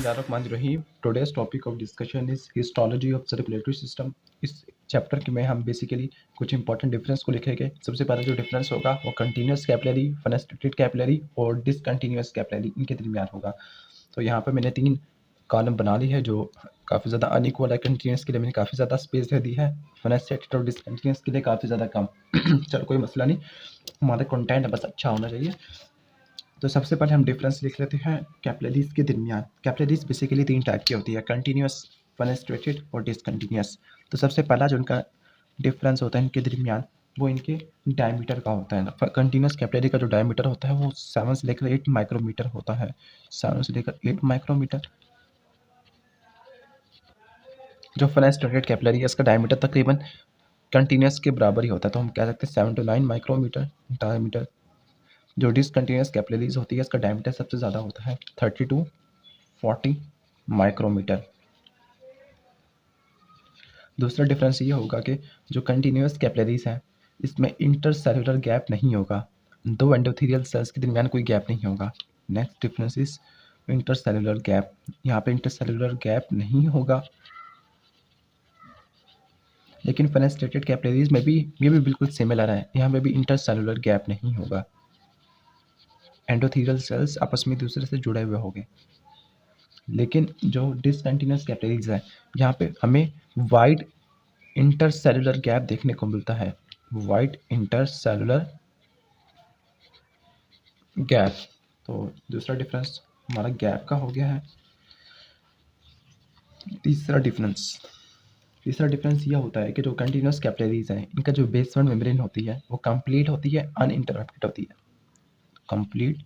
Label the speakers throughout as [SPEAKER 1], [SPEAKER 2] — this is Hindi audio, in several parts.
[SPEAKER 1] बिस्मिल्लाहिर्रहमानिर्रहीम। Today's topic of discussion is histology of circulatory system. इस चैप्टर के में हम बेसिकली कुछ इंपॉर्टेंट डिफरेंस को लिखेंगे। सबसे पहला जो डिफरेंस होगा वो कंटिन्यूस कैपिलरी, फेनेस्ट्रेटेड कैपिलरी और डिसकंटिन्यूअस कैपिलरी, इनके दरमियान होगा। तो यहाँ पर मैंने 3 कॉलम बना ली है जो काफ़ी ज़्यादा अनइक्वल है। कंटिन्यूस के लिए मैंने काफ़ी ज़्यादा स्पेस दे दी है, फेनेस्ट्रेटेड और डिसकंटिन्यूअस के लिए काफ़ी ज़्यादा कम। चलो कोई मसला नहीं, हमारा कंटेंट बस अच्छा होना चाहिए। तो सबसे पहले हम डिफरेंस लिख लेते हैं कैपिलरीज के दरमियान। कैपिलरीज बेसिकली 3 टाइप की होती है, कंटिन्यूअस, फेनेस्ट्रेटेड और डिसकंटिन्यूअस। तो सबसे पहला जो इनका डिफरेंस होता है इनके दरमियान वो इनके डायमीटर का होता है। कंटिन्यूअस कैपिलरी का जो डायमीटर होता है वो 7 से लेकर 8 माइक्रोमीटर होता है। 7 से लेकर 8 माइक्रोमीटर। जो फेनेस्ट्रेटेड कैपिलरी है इसका डायमीटर तकरीबन कंटिन्यूअस के बराबर ही होता है, तो हम कह सकते हैं 7 to 9 माइक्रोमीटर डायमीटर। जो डिसकंटिन्यूअस कैपिलरीज होती है इसका डायमीटर सबसे ज़्यादा होता है 30 to 40 माइक्रोमीटर। दूसरा डिफरेंस ये होगा कि जो कंटिन्यूअस कैपिलरीज हैं इसमें इंटरसेलुलर गैप नहीं होगा, 2 एंडोथेलियल सेल्स के दरमियान कोई गैप नहीं होगा। Next difference is intercellular gap. यहाँ पे इंटरसेलुलर गैप नहीं होगा, लेकिन फेनेस्ट्रेटेड कैपिलरीज में भी ये भी बिल्कुल सिमिलर है, यहाँ पे भी इंटरसेलुलर गैप नहीं होगा। एंडोथेलियल सेल्स आपस में दूसरे से जुड़े हुए होंगे। लेकिन जो डिसकंटिन्यूअस कैपिलरीज है यहाँ पे हमें वाइड इंटरसेलुलर गैप देखने को मिलता है, वाइड इंटरसेलुलर गैप। तो दूसरा डिफरेंस हमारा गैप का हो गया है। तीसरा डिफरेंस यह होता है कि जो कंटिन्यूअस कैपिलरीज हैं इनका जो बेसमेंट मेम्ब्रेन होती है वो कंप्लीट होती है, अनइंटरप्टेड होती है। कंप्लीट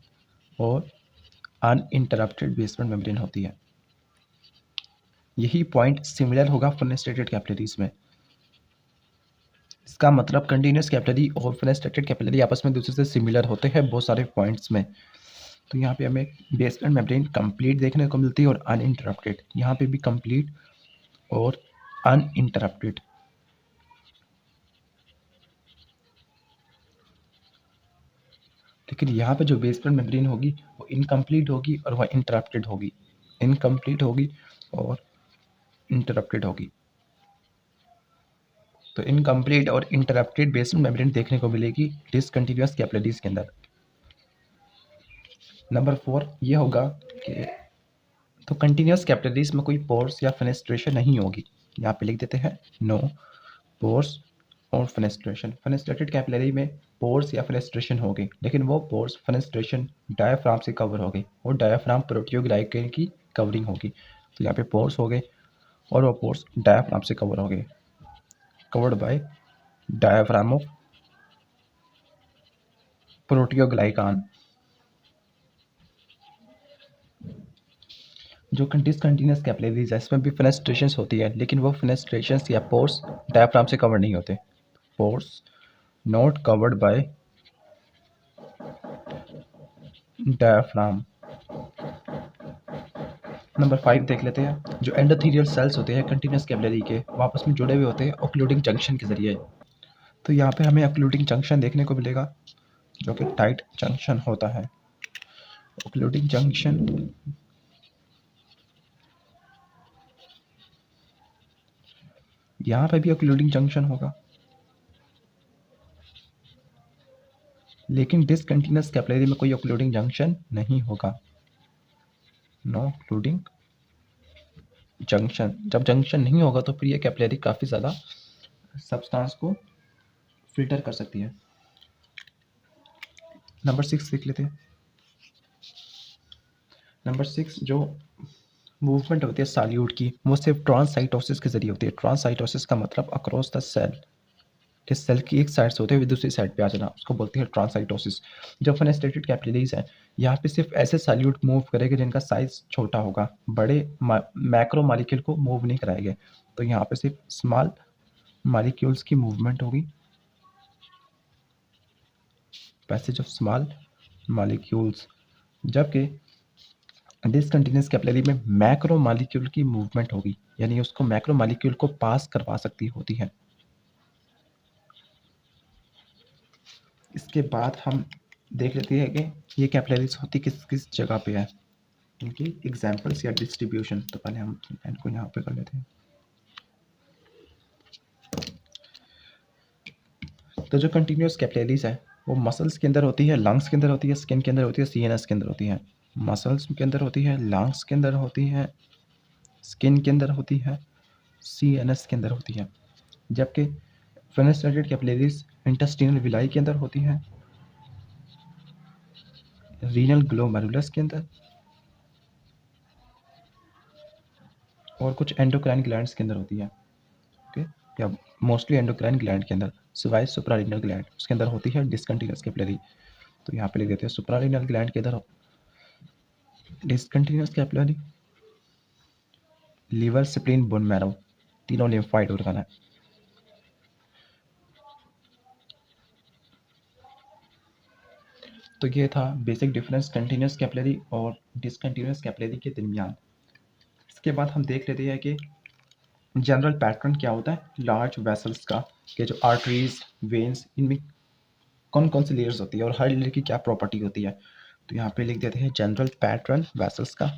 [SPEAKER 1] और अनइंटरप्टेड बेसमेंट मेम्ब्रेन होती है। यही पॉइंट सिमिलर होगा फेनेस्ट्रेटेड कैपिलरीज में। इसका मतलब कंटिन्यूअस कैपिलरी और फेनेस्ट्रेटेड कैपिलरी आपस में दूसरे से सिमिलर होते हैं बहुत सारे पॉइंट्स में। तो यहाँ पे हमें बेसमेंट मेम्ब्रेन कंप्लीट देखने को मिलती है और अनइंटरप्टेड, यहाँ पे भी कंप्लीट और अनइंटरप्टेड। लेकिन यहाँ पे जो बेसमेंट मेम्ब्रेन होगी वो इनकम्प्लीट होगी और वह इंटरप्टेड होगी, इनकम्प्लीट होगी और इंटरप्टेड होगी। तो इनकम्प्लीट और इंटरप्टेड बेसमेंट मेम्ब्रेन देखने को मिलेगी डिसकंटिन्यूअस कैपिलरीज के अंदर। नंबर 4 ये होगा कि तो कंटिन्यूअस कैपिलरीज में कोई पोर्स या फेनेस्ट्रेशन नहीं होगी। यहाँ पे लिख देते हैं नो पोर्स और फेनेस्ट्रेशन। फेनेस्ट्रेटेड कैपिलरी में पोर्स या फेनेस्ट्रेशन होगी, लेकिन वो पोर्स फेनेस्ट्रेशन डायाफ्राम से कवर होगी और डायाफ्राम प्रोटियोग्लाइकेन की कवरिंग होगी। तो यहाँ पे पोर्स हो गए और वो पोर्स डायाफ्राम से कवर हो गए, कवर्ड बाय डायाफ्राम ऑफ प्रोटियोग्लाइकान। जो डिसकंटिन्यूअस कैपिलरीज है इसमें भी फेनेस्ट्रेशन होती है, लेकिन वो फेनेस्ट्रेशन या पोर्स डायाफ्राम से कवर नहीं होते। Pores not covered by diaphragm. Number 5 देख लेते हैं। जो एंडोथेलियल सेल्स होते हैं कंटिन्यूअस कैपिलरी के वो आपस में जुड़े हुए होते हैं ओक्लूडिंग जंक्शन के जरिए। तो यहाँ पे हमें ओक्लूडिंग जंक्शन देखने को मिलेगा जो कि टाइट जंक्शन होता है। ओक्लूडिंग जंक्शन यहाँ पे भी ओक्लूडिंग जंक्शन होगा, लेकिन डिसकंटिन्यूअस कैपिलरी में कोई ओक्लूडिंग जंक्शन नहीं होगा। No occluding junction. जब जंक्शन नहीं होगा तो फिर ये कैपिलरी काफ़ी ज़्यादा सब्सटेंस को फिल्टर कर सकती है। नंबर 6 देख लेते हैं। नंबर 6 जो मूवमेंट होती है सॉल्यूट की वो सिर्फ ट्रांससाइटोसिस के जरिए होती है। ट्रांससाइटोसिस का मतलब अक्रॉस द सेल, इस सेल की एक साइड से होते हुए दूसरी साइड पे आ जाना, उसको बोलते हैं ट्रांससाइटोसिस। जब फेनेस्ट्रेटेड कैपिलरीज है यहाँ पे सिर्फ ऐसे सॉल्यूट मूव करेंगे जिनका साइज छोटा होगा, बड़े मैक्रो मॉलिक्यूल को मूव नहीं कराएंगे। तो यहाँ पे सिर्फ स्मॉल मॉलिक्यूल्स की मूवमेंट होगी, पैसेज ऑफ स्मॉल मॉलिक्यूल्स। जबकि डिसकंटिन्यूअस कैपिलरी में मैक्रो मॉलिक्यूल की मूवमेंट होगी, यानी उसको मैक्रो मॉलिक्यूल को पास करवा सकती होती है। इसके बाद हम देख लेते हैं कि ये कैपिलरीज होती किस किस जगह पे है। इनकी एग्जाम्पल्स या डिस्ट्रीब्यूशन। तो पहले हम इनको यहाँ पे कर लेते हैं। तो जो कंटिन्यूस कैपिलरीज है वो मसल्स के अंदर होती है, लंग्स के अंदर होती है, स्किन के अंदर होती है, सीएनएस के अंदर होती है। मसल्स के अंदर होती है, लंग्स के अंदर होती है, स्किन के अंदर होती है, सीएनएस के अंदर होती है। जबकि फेनेस्ट्रेटेड कैपिलरीज इंटेस्टिनल विलाई के अंदर होती है, रीनल ग्लोमेरुलस के अंदर और कुछ एंडोक्राइन ग्लैंड्स के अंदर होती है। ओके, या मोस्टली एंडोक्राइन ग्लैंड के अंदर, सिवाय सुप्रारीनल ग्लैंड उसके अंदर होती है डिसकंटिन्यूअस कैपिलरी। तो यहाँ पे लिख देते हैं सुप्रारीनल ग्लैंड के अंदर discontinuous capillary, liver, spleen, bone marrow, तीनों लिम्फाइड ऑर्गन है। तो ये था बेसिक डिफरेंस कंटिन्यूअस कैपिलरी और डिसकंटिन्यूअस कैपिलरी के दरमियान। इसके बाद हम देख लेते हैं कि जनरल पैटर्न क्या होता है लार्ज वेसल्स का, कि जो आर्टरीज, वेन्स, इनमें कौन कौन सी लेयर्स होती है और हर लेयर की क्या प्रॉपर्टी होती है। तो यहाँ पे लिख देते हैं जनरल पैटर्न वेसल्स का।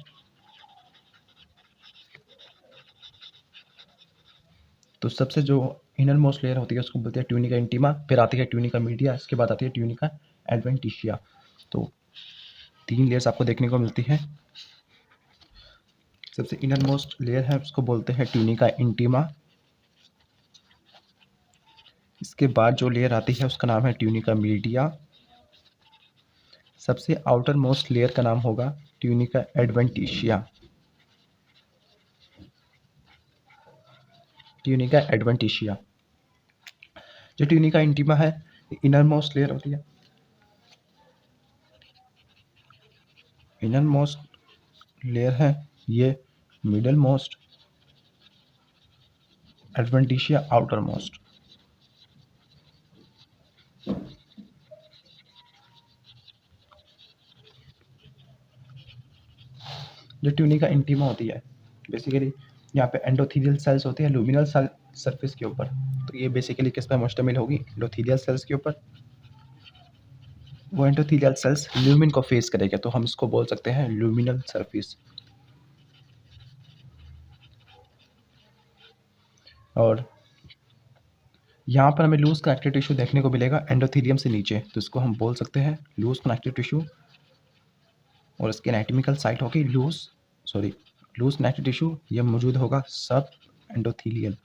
[SPEAKER 1] तो सबसे जो इनर मोस्ट लेयर होती है उसको बोलते हैं ट्यूनिका इंटीमा, फिर आती है ट्यूनिका मीडिया, इसके बाद आती है ट्यूनिका एडवेंटिशिया। तो 3 लेयर्स आपको देखने को मिलती है। सबसे इनर मोस्ट लेयर है उसको बोलते हैं ट्यूनिका इंटीमा। इसके बाद जो लेयर आती है उसका नाम है ट्यूनिका मीडिया। सबसे आउटर मोस्ट लेयर का नाम होगा ट्यूनिका एडवेंटिशिया। Tunica adventitia. जो ट्यूनिका इंटीमा है इनर मोस्ट लेयर होती है। इनर मोस्ट लेयर है ये, middle most, adventitia outer most. जो ट्यूनिका इंटीमा होती है बेसिकली यहाँ पे एंडोथीलियल सेल्स होती है लुमिनल सेल सरफेस के ऊपर। तो ये बेसिकली किस पर मुश्तमिल होगी, एंडोथीलियल सेल्स के ऊपर। वो एंडोथीलियल सेल्स ल्यूमिन को फेस करेगा तो हम इसको बोल सकते हैं लुमिनल सरफेस। और यहाँ पर हमें लूज कनेक्टिव टिश्यू देखने को मिलेगा एंडोथीलियम से नीचे, तो इसको हम बोल सकते हैं लूज कनेक्टिव टिश्यू। और इसकी एनाटॉमिकल साइट होगी लूज कनेक्टिव टिश्यू, ये मौजूद होगा सब एंडोथीलियल।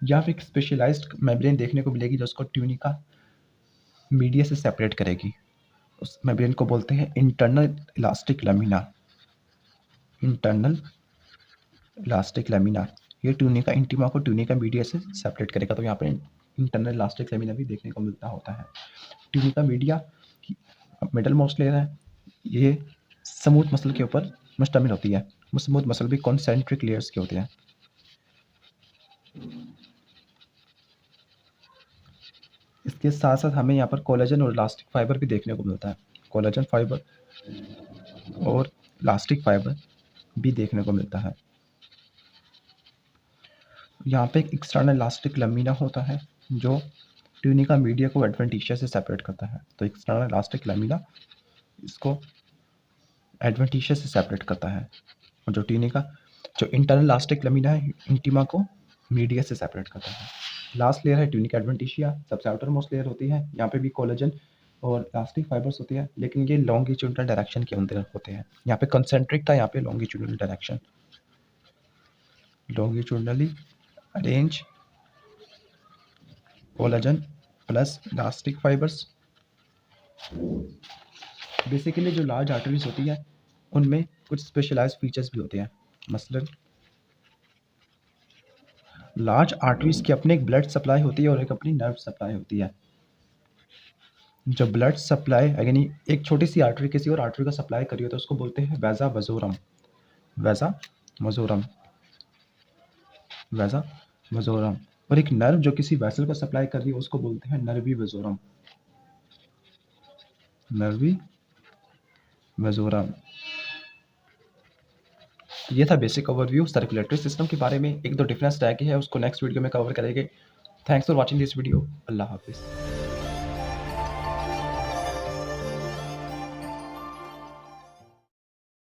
[SPEAKER 1] यहाँ पे एक स्पेशलाइज्ड मेम्ब्रेन देखने को मिलेगी जो उसको ट्यूनिका मीडिया से सेपरेट करेगी। उस मेम्ब्रेन को बोलते हैं internal elastic lamina. Internal elastic lamina ये ट्यूनिका इंटीमा को ट्यूनिका मीडिया से सेपरेट करेगा। तो यहाँ पे इंटरनल इलास्टिक लैमिना भी देखने को मिलता होता है। Tunica media middle most layer है, ये स्मूथ मसल के ऊपर मुश्तमिल होती है। स्मूथ मसल भी कॉन्सेंट्रिक लेयर्स के होते हैं। इसके साथ साथ हमें यहाँ पर कोलेजन और इलास्टिक फाइबर भी देखने को मिलता है। कोलेजन फाइबर और इलास्टिक फाइबर भी देखने को मिलता है। यहाँ पे एक एक्सटर्नल इलास्टिक लैमिना होता है जो ट्यूनिका मीडिया को एडवेंटिशिया से सेपरेट करता है। तो एक्सटर्नल इलास्टिक लैमिना इसको एडवेंटिशिया से सेपरेट करता है और जो इंटरनल इलास्टिक लैमिना है इंटीमा को मीडिया से सेपरेट करता है। लास्ट लेयर है ट्यूनिका एडवेंटिशिया, सबसे आउटर मोस्ट लेयर होती है। यहाँ पे भी कोलेजन और इलास्टिक फाइबर्स होती है लेकिन ये लॉन्गिट्यूडनल डायरेक्शन के अंदर होते हैं। यहाँ पे कंसेंट्रिक था, यहाँ पे longitudinal direction, longitudinally arrange collagen plus elastic fibres. Basically जो लार्ज आर्टरीज होती है उनमें कुछ स्पेशलाइज्ड फीचर्स भी होते हैं। मसलन लार्ज आर्टरीज की अपनी एक ब्लड सप्लाई होती है और एक अपनी नर्व सप्लाई होती है। जो ब्लड सप्लाई यानी एक छोटी सी आर्टरी किसी और आर्टरी का सप्लाई करी हो तो उसको बोलते हैं वेजा वजोरम। वेजा वजोरम। और एक नर्व जो किसी वेसल को सप्लाई कर रही है उसको बोलते हैं नर्वी वजोरम। ये था बेसिक ओवरव्यू सर्कुलेटरी सिस्टम के बारे में। एक दो डिफरेंस रह गए हैं उसको नेक्स्ट वीडियो में कवर करेंगे। Thanks for watching this video. अल्लाह हाफिज़।